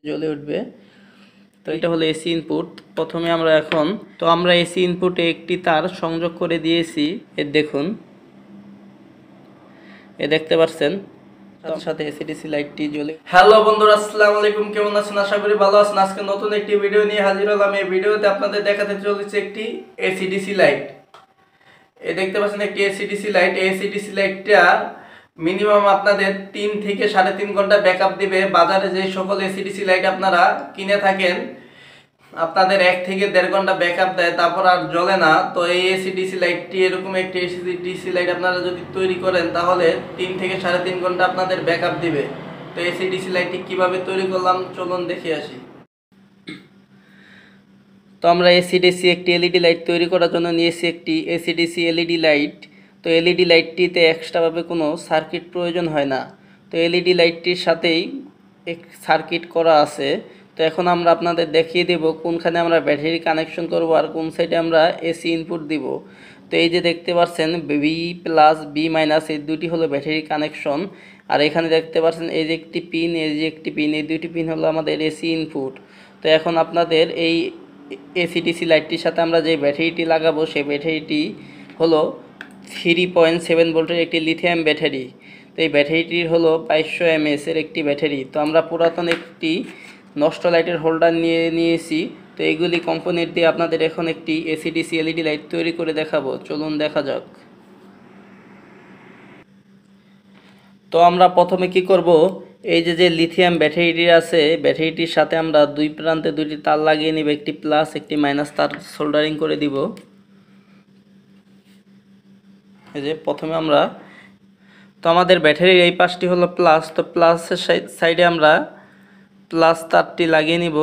জ্বলে উঠবে। তো এটা হলো এসি ইনপুট। প্রথমে আমরা এসি ইনপুটে একটি তার সংযোগ করে দিয়েছি। দেখুন, দেখতে পাচ্ছেন তার সাথে এসিডিসি লাইটটি জ্বলে। হ্যালো বন্ধুরা, আসসালামু আলাইকুম, কেমন আছেন? আশা করি ভালো আছেন। আজকে নতুন একটি ভিডিও নিয়ে হাজির হলাম। এই ভিডিওতে আপনাদের দেখাতে চলেছে একটি এসিডিসি লাইট। দেখতে পাচ্ছেন একটি এসিডিসি লাইট। এই এসিডিসি লাইটটা মিনিমাম আপনাদের 3 থেকে 3.5 ঘন্টা ব্যাকআপ দিবে। বাজারে যে সকল এসিডিসি লাইট আপনারা কিনে থাকেন, আপনাদের 1 থেকে 1.5 ঘন্টা ব্যাকআপ দেয়, তারপর আর জ্বলে না। তো এই এসিডিসি লাইটটি এরকম একটি এসিডিসি লাইট আপনারা যদি তৈরি করেন, তাহলে 3 থেকে 3.5 ঘন্টা আপনাদের ব্যাকআপ দিবে। তো এসিডিসি লাইটটি কিভাবে তৈরি করলাম চলুন দেখে আসি। তো আমরা এসিডিসি একটি এলইডি লাইট তৈরি করার জন্য নিয়েছি একটি এসিডিসি এলইডি লাইট। তো এলইডি লাইটটিতে এক্সট্রাভাবে কোনো সার্কিট প্রয়োজন হয় না। তো এলইডি লাইটটির সাথেই এক সার্কিট করা আছে। তো এখন আমরা আপনাদের দেখিয়ে দেব কোনখানে আমরা ব্যাটারি কানেকশন করব আর কোন সাইডে আমরা এসি ইনপুট দিব। তো এই যে দেখতে পাচ্ছেন বি প্লাস বি মাইনাস, এই দুটি হলো ব্যাটারি কানেকশন। আর এখানে দেখতে পাচ্ছেন এই যে একটি পিন, এই যে একটি পিন, এই দুটি পিন হলো আমাদের এসি ইনপুট। তো এখন আপনাদের এই এসিডিসি লাইটটির সাথে আমরা যে ব্যাটারিটি লাগাবো, সেই ব্যাটারিটি হলো 3.7 ভোল্টের একটি লিথিয়াম ব্যাটারি। তো এই ব্যাটারিটির হলো 2200 mAh এর একটি ব্যাটারি। তো আমরা পুরাতন একটি নষ্ট লাইটের হোল্ডার নিয়েছি। তো এইগুলি কম্পোনেন্ট দিয়ে আপনাদের এখন একটি এসিডিসি এলইডি লাইট তৈরি করে দেখাবো, চলুন দেখা যাক। তো আমরা প্রথমে কি করব, এই যে লিথিয়াম ব্যাটারিটি আছে, ব্যাটারিটির সাথে আমরা দুই প্রান্তে দুটি তার লাগিয়ে নিব, একটি প্লাস একটি মাইনাস তার সোল্ডারিং করে দিব। এই যে প্রথমে আমরা, তো আমাদের ব্যাটারির এই পাশটি হলো প্লাস, তো প্লাসের সাইডে আমরা প্লাস তারটি লাগিয়ে নিব।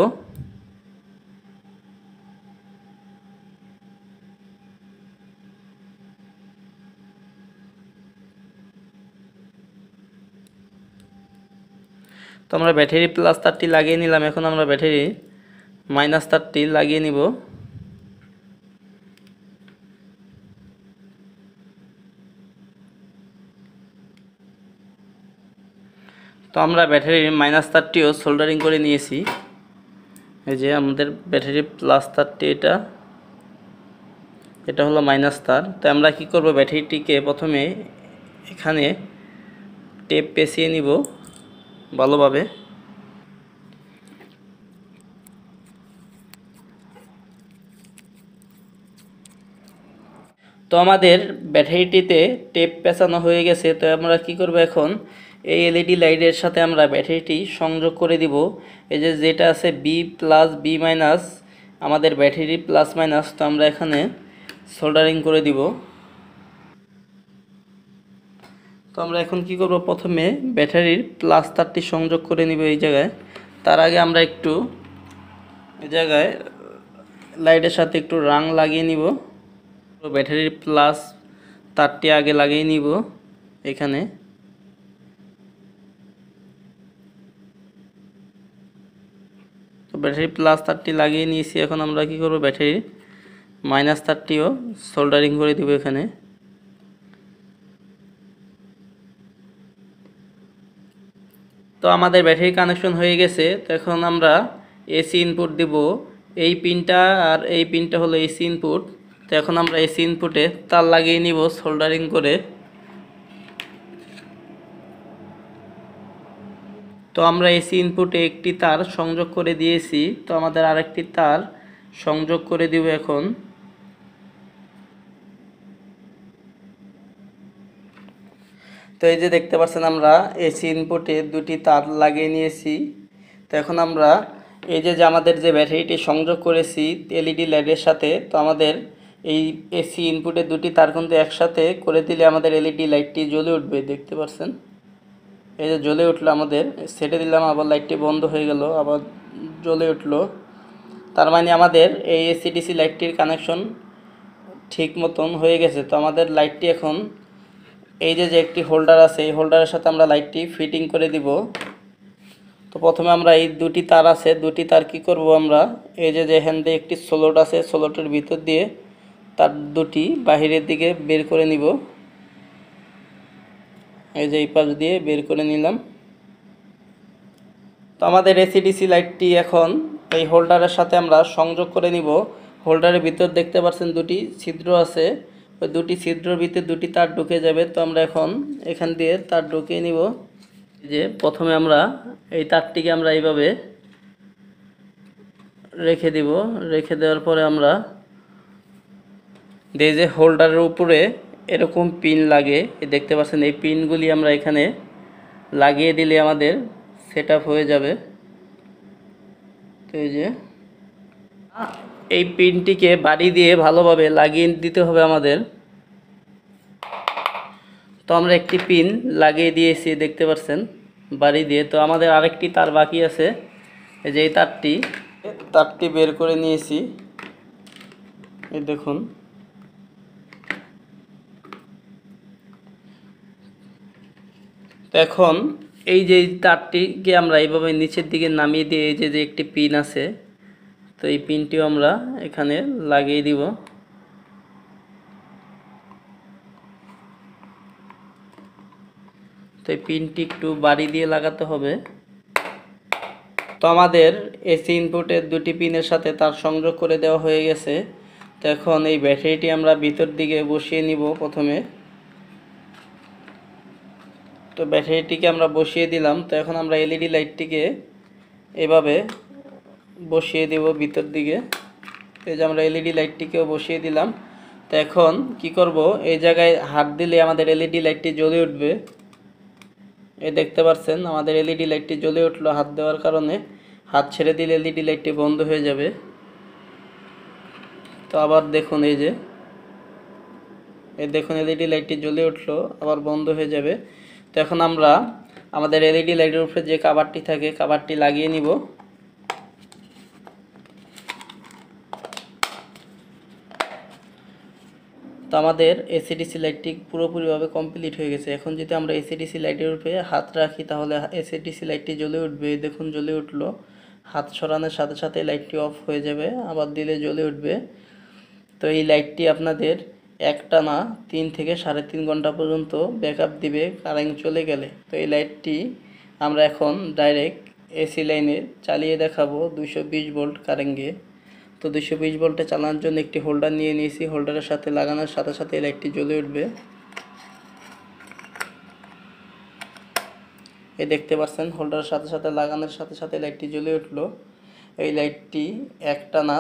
তো আমরা ব্যাটারি প্লাস তারটি লাগিয়ে নিলাম। এখন আমরা ব্যাটারি মাইনাস তারটি লাগিয়ে নিব। তো আমরা ব্যাটারির মাইনাস তারটিও সোল্ডারিং করে নিয়েছি। এই যে আমাদের ব্যাটারি প্লাস তারটি, এটা হলো মাইনাস তার। তো আমরা কি করব, ব্যাটারিটিকে প্রথমে এখানে টেপ পেঁচিয়ে নিব ভালোভাবে। তো আমাদের ব্যাটারিটিতে টেপ পেঁচানো হয়ে গেছে। তো আমরা কি করব, এখন এই এলইডি লাইটের সাথে আমরা ব্যাটারিটি সংযোগ করে দিব। এই যে যেটা আছে বি প্লাস বি মাইনাস, আমাদের ব্যাটারি প্লাস মাইনাস, তো আমরা এখানে সোল্ডারিং করে দিব। তো আমরা এখন কি করব, প্রথমে ব্যাটারির প্লাস তারটি সংযোগ করে নিব এই জায়গায়। তার আগে আমরা একটু এই জায়গায় লাইটের সাথে একটু রাং লাগিয়ে নিব। ব্যাটারির প্লাস তারটি আগে লাগিয়ে নিব এখানে। তো ব্যাটারি প্লাস তারটি লাগিয়ে নিয়েছি। এখন আমরা কি করব, ব্যাটারির মাইনাস তারটিও সোল্ডারিং করে দিব এখানে। তো আমাদের ব্যাটারি কানেকশন হয়ে গেছে। তো এখন আমরা এসি ইনপুট দিব। এই পিনটা আর এই পিনটা হলো এসি ইনপুট। তো এখন আমরা এসি ইনপুটে তার লাগিয়ে নিব সোল্ডারিং করে। তো আমরা এসি ইনপুটে একটি তার সংযোগ করে দিয়েছি। তো আমাদের আরেকটি তার সংযোগ করে দিব এখন। তো এই যে দেখতে পাচ্ছেন আমরা এসি ইনপুটে দুটি তার লাগিয়ে নিয়েছি। তো এখন আমরা এই যে আমাদের যে ব্যাটারিটি সংযোগ করেছি এলইডি লাইটের সাথে, তো আমাদের এই এসি ইনপুটে দুটি তার কিন্তু একসাথে করে দিলে আমাদের এলইডি লাইটটি জ্বলে উঠবে, দেখতে পাচ্ছেন। এই যে জ্বলে উঠলো, আমাদের সেটে দিলাম, আবার লাইটটি বন্ধ হয়ে গেল, আবার জ্বলে উঠলো। তার মানে আমাদের এই এসিডিসি লাইটটির কানেকশন ঠিক মতন হয়ে গেছে। তো আমাদের লাইটটি এখন এই যে একটি হোল্ডার আছে, এই হোল্ডারের সাথে আমরা লাইটটি ফিটিং করে দিব। তো প্রথমে আমরা এই দুটি তার আছে, দুটি তার কি করব, আমরা এই যে এখান দিয়ে একটি স্লট আছে, স্লটের ভিতর দিয়ে তার দুটি বাহিরের দিকে বের করে নিব। এই যে এই পাশ দিয়ে বের করে নিলাম। তো আমাদের এসিডিসি লাইটটি এখন এই হোল্ডারের সাথে আমরা সংযোগ করে নিব। হোল্ডারের ভিতর দেখতে পাচ্ছেন দুটি ছিদ্র আছে, ওই দুটি ছিদ্রের ভিতরে দুটি তার ঢুকে যাবে। তো আমরা এখন এখান দিয়ে তার ঢুকিয়ে নিব। যে প্রথমে আমরা এই তারটিকে আমরা এইভাবে রেখে দিব। রেখে দেওয়ার পরে আমরা এই যে হোল্ডারের উপরে এরকম পিন লাগে, দেখতে পাচ্ছেন, এই পিনগুলি আমরা এখানে লাগিয়ে দিলে আমাদের সেট আপ হয়ে যাবে। তো এই যে এই পিনটিকে বাড়ি দিয়ে ভালোভাবে লাগিয়ে দিতে হবে আমাদের। তো আমরা একটি পিন লাগিয়ে দিয়েছি, দেখতে পাচ্ছেন, বাড়ি দিয়ে। তো আমাদের আরেকটি তার বাকি আছে, এই যে এই তারটি বের করে নিয়েছি, এই দেখুন। তো এখন এই যে তারটিকে আমরা এইভাবে নিচের দিকে নামিয়ে দিয়ে এই যে একটি পিন আছে, তো এই পিনটিও আমরা এখানে লাগিয়ে দিব। তো এই পিনটি একটু বাড়ি দিয়ে লাগাতে হবে। তো আমাদের এসি ইনপুটের দুটি পিনের সাথে তার সংযোগ করে দেওয়া হয়ে গেছে। তো এখন এই ব্যাটারিটি আমরা ভিতর দিকে বসিয়ে নিব প্রথমে। তো ব্যাটারিটিকে আমরা বসিয়ে দিলাম। তো এখন আমরা এলইডি লাইটটিকে এভাবে বসিয়ে দেব ভিতর দিকে। এই যে আমরা এলইডি লাইটটিকেও বসিয়ে দিলাম। তো এখন কি করব, এই জায়গায় হাত দিলে আমাদের এলইডি লাইটটি জ্বলে উঠবে। এই দেখতে পাচ্ছেন আমাদের এলইডি লাইটটি জ্বলে উঠলো হাত দেওয়ার কারণে। হাত ছেড়ে দিলে এলইডি লাইটটি বন্ধ হয়ে যাবে। তো আবার দেখুন, এই দেখুন এলইডি লাইটটি জ্বলে উঠলো, আবার বন্ধ হয়ে যাবে। তো এখন আমরা আমাদের এলইডি লাইটের উপরে যে কভারটি থাকে, কভারটি লাগিয়ে নিব। তো আমাদের এসিডিসি লাইটটি পুরোপুরিভাবে কমপ্লিট হয়ে গেছে। এখন যদি আমরা এসিডিসি লাইটের উপরে হাত রাখি তাহলে এসিডিসি লাইটটি জ্বলে উঠবে। দেখুন জ্বলে উঠলো। হাত সরানোর সাথে সাথে লাইটটি অফ হয়ে যাবে, আবার দিলে জ্বলে উঠবে। তো এই লাইটটি আপনাদের একটানা 3 থেকে 3.5 ঘন্টা পর্যন্ত ব্যাকআপ দিবে কারেন্ট চলে গেলে। তো এই লাইটটি আমরা এখন ডাইরেক্ট এসি লাইনে চালিয়ে দেখাবো 220 ভোল্ট কারেন্টে। তো 220 ভোল্টে চালানোর জন্য একটি হোল্ডার নিয়ে নিয়েছি। হোল্ডারের সাথে লাগানোর সাথে সাথে এই লাইটটি জ্বলে উঠবে। এই দেখতে পাচ্ছেন হোল্ডারের সাথে সাথে লাগানোর সাথে সাথে লাইটটি জ্বলে উঠলো। এই লাইটটি একটানা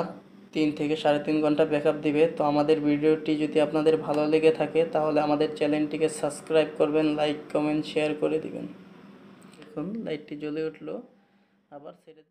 3 থেকে 3.5 ঘন্টা ব্যাকআপ দিবে। তো আমাদের ভিডিওটি যদি আপনাদের ভালো লেগে থাকে তাহলে আমাদের চ্যানেলটিকে সাবস্ক্রাইব করবেন, লাইক কমেন্ট শেয়ার করে দিবেন। এখন লাইটটি জ্বলে উঠলো, আবার ছেড়ে